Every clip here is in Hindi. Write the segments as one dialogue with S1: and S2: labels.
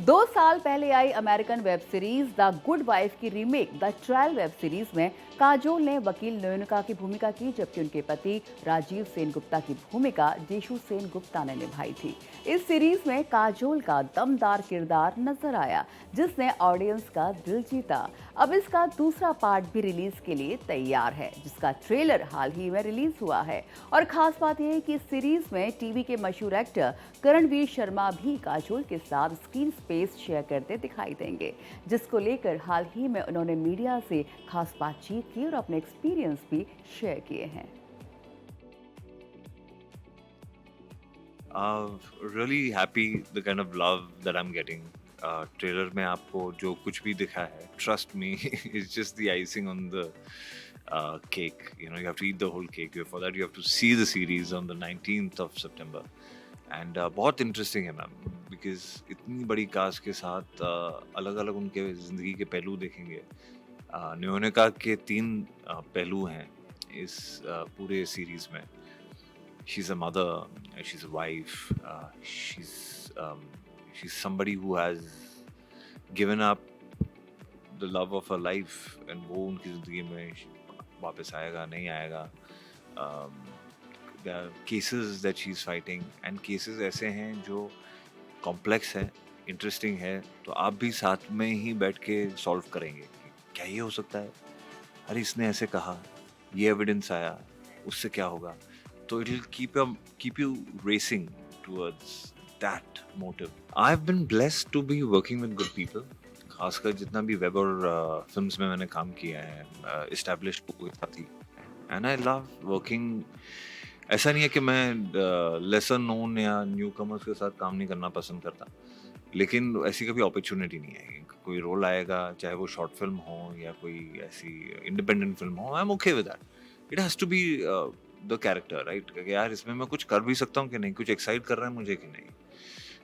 S1: 2 साल पहले आई American web series the good wife की remake the trial web series में काजोल ने वकील नयनिका की भूमिका की, जबकि उनके पति राजीव सेन गुप्ता की भूमिका जीशु सेन गुप्ता ने निभाई थी। इस सीरीज में काजोल का दमदार किरदार नजर आया, जिसने ऑडियंस का दिल जीता। अब इसका दूसरा पार्ट भी रिलीज के लिए तैयार है, जिसका ट्रेलर हाल ही में रिलीज हुआ है। और खास बात यह है कि इस सीरीज में टीवी के मशहूर एक्टर करणवीर शर्मा भी काजोल के साथ स्क्रीन स्पेस शेयर करते दिखाई देंगे, जिसको लेकर हाल ही में उन्होंने मीडिया से खास बातचीत की और अपने एक्सपीरियंस भी शेयर किए हैं।
S2: Really happy the kind of love that I'm getting. Trailer में आपको जो कुछ भी दिखा है, trust me, it's just the icing on the cake. You know, you have to eat the whole cake. Before that, you have to see the series on the 19th of September. And बहुत इंटरेस्टिंग है मैम, बिकॉज इतनी बड़ी कास्ट के साथ अलग अलग उनके ज़िंदगी के पहलू देखेंगे। न्योनिका के 3 पहलू हैं इस पूरे सीरीज में। She's a mother, she's a wife, she's somebody who has given up the love of her life, and वो उनकी ज़िंदगी में वापस आएगा नहीं आएगा। there are cases that she's fighting, and cases ऐसे हैं जो कॉम्प्लेक्स है, इंटरेस्टिंग है, तो आप भी साथ में ही बैठ के सॉल्व करेंगे कि क्या ये हो सकता है, अरे इसने ऐसे कहा, ये एविडेंस आया, उससे क्या होगा। तो it will keep you racing towards that motive. I have been blessed to be working with good people, खासकर जितना भी वेब और फिल्म्स में मैंने काम किया है एस्टैब्लिश्ड लोगों के साथ ही। And I love working. ऐसा नहीं है कि मैं लेसर नोन या न्यू कमर्स के साथ काम नहीं करना पसंद करता, लेकिन ऐसी कभी अपॉर्चुनिटी नहीं है। कोई रोल आएगा, चाहे वो शॉर्ट फिल्म हो या कोई ऐसी इंडिपेंडेंट फिल्म हो, I am okay with that. It has to be the character, right? यार इसमें मैं कुछ कर भी सकता हूँ कि नहीं, कुछ एक्साइट कर रहा है मुझे कि नहीं।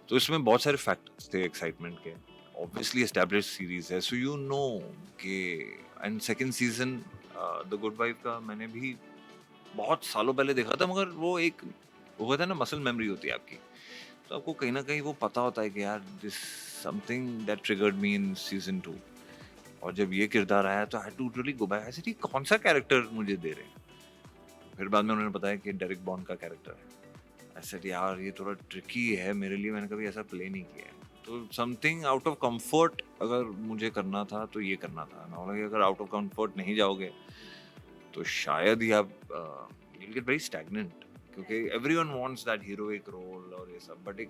S2: तो इसमें बहुत सारे फैक्टर्स थे एक्साइटमेंट के। ऑब्वियसली एस्टैब्लिश्ड सीरीज है, सो यू नो कि and second season the good wife का मैंने भी बहुत सालों पहले देखा था, मगर वो कहता है ना, मसल मेमोरी होती है आपकी, तो आपको कहीं ना कहीं वो पता होता है कि यार this something that triggered me in season 2। और जब ये किरदार आया तो आई टू रियली गो बैक, ऐसे ठीक कौन सा कैरेक्टर मुझे दे रहे हैं। फिर बाद में उन्होंने बताया कि डेरिक बॉन्ड का कैरेक्टर है। ऐसे यार ये थोड़ा ट्रिकी है मेरे लिए, मैंने कभी ऐसा प्ले नहीं किया है, तो समथिंग आउट ऑफ कंफर्ट अगर मुझे करना था तो ये करना था। और अगर आउट ऑफ कंफर्ट नहीं जाओगे तो शायद ही आप you'll get very stagnant, क्योंकि everyone wants that heroic role और ये सब, बट एक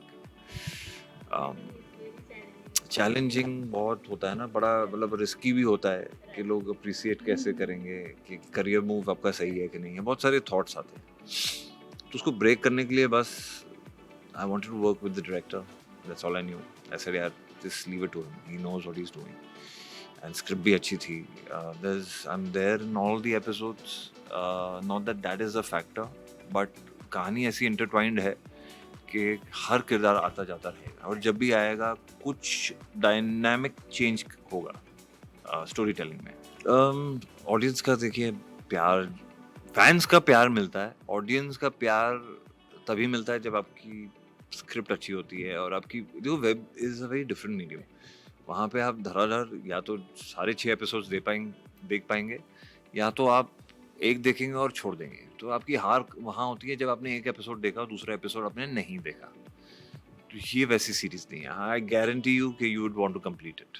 S2: चैलेंजिंग बहुत होता है ना, बड़ा मतलब रिस्की भी होता है कि लोग अप्रिसिएट कैसे करेंगे कि करियर मूव आपका सही है कि नहीं है। बहुत सारे थॉट्स आते हैं, तो उसको ब्रेक करने के लिए बस I wanted to work with the director, that's all I knew. I said यार just leave it to him, he knows what he's doing। And script भी अच्छी थी। I am there in all the episodes, not that that is a factor, but कहानी ऐसी इंटरट्वाइंड है कि हर किरदार आता जाता रहेगा, और जब भी आएगा कुछ डायनामिक चेंज होगा स्टोरी टेलिंग में। ऑडियंस का देखिए प्यार, फैंस का प्यार मिलता है, ऑडियंस का प्यार तभी मिलता है जब आपकी स्क्रिप्ट अच्छी होती है। और आपकी देखो, web is a very different medium. वहाँ पे आप धड़ाधड़ या तो सारे 6 एपिसोड्स देख पाएंगे, या तो आप एक देखेंगे और छोड़ देंगे। तो आपकी हार वहाँ होती है जब आपने एक एपिसोड देखा और दूसरा एपिसोड आपने नहीं देखा। तो ये वैसी सीरीज नहीं है। आई गारंटी यू कि you would want to complete it.